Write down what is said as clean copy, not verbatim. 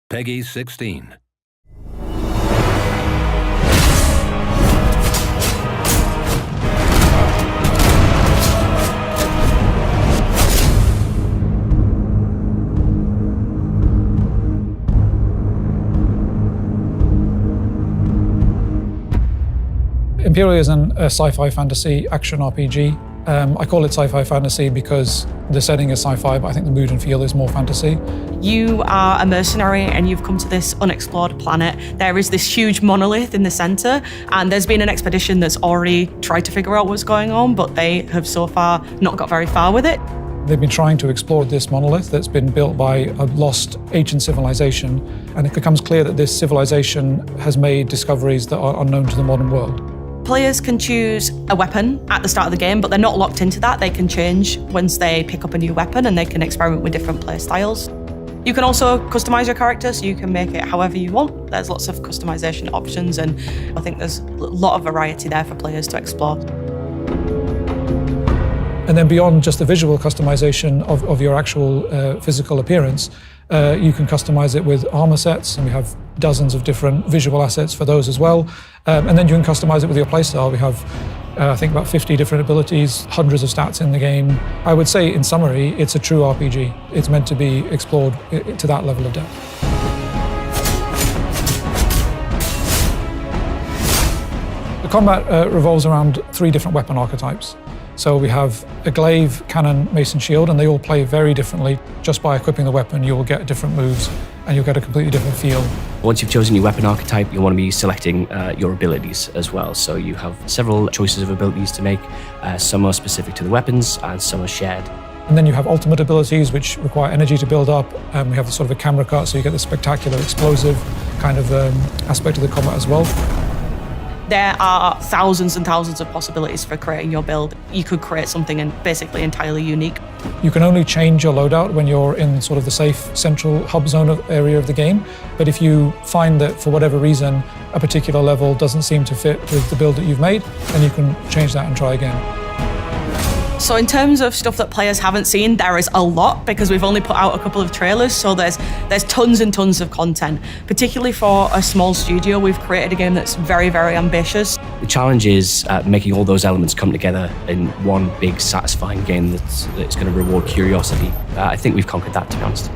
Peggy 16. Empyreal is a sci-fi fantasy action RPG. I call it sci-fi fantasy because the setting is sci-fi, but I think the mood and feel is more fantasy. You are a mercenary and you've come to this unexplored planet. There is this huge monolith in the center, and there's been an expedition that's already tried to figure out what's going on, but they have so far not got very far with it. They've been trying to explore this monolith that's been built by a lost ancient civilization, and it becomes clear that this civilization has made discoveries that are unknown to the modern world. Players can choose a weapon at the start of the game, but they're not locked into that. They can change once they pick up a new weapon, and they can experiment with different play styles. You can also customize your character, so you can make it however you want. There's lots of customization options, and I think there's a lot of variety there for players to explore. And then beyond just the visual customization of your actual physical appearance, you can customize it with armor sets, and we have dozens of different visual assets for those as well. And then you can customize it with your playstyle. We have, I think, about 50 different abilities, hundreds of stats in the game. I would say, in summary, it's a true RPG. It's meant to be explored to that level of depth. The combat revolves around 3 different weapon archetypes. So we have a glaive, cannon, mace and shield, and they all play very differently. Just by equipping the weapon, you will get different moves and you'll get a completely different feel. Once you've chosen your weapon archetype, you want to be selecting your abilities as well. So you have several choices of abilities to make. Some are specific to the weapons and some are shared. And then you have ultimate abilities, which require energy to build up. We have sort of a camera cut, so you get the spectacular, explosive kind of aspect of the combat as well. There are thousands and thousands of possibilities for creating your build. You could create something basically entirely unique. You can only change your loadout when you're in sort of the safe central hub zone area of the game. But if you find that for whatever reason a particular level doesn't seem to fit with the build that you've made, then you can change that and try again. So in terms of stuff that players haven't seen, there is a lot because we've only put out a couple of trailers, so there's tons and tons of content. Particularly for a small studio, we've created a game that's very, very ambitious. The challenge is making all those elements come together in one big satisfying game that's going to reward curiosity. I think we've conquered that, to be honest.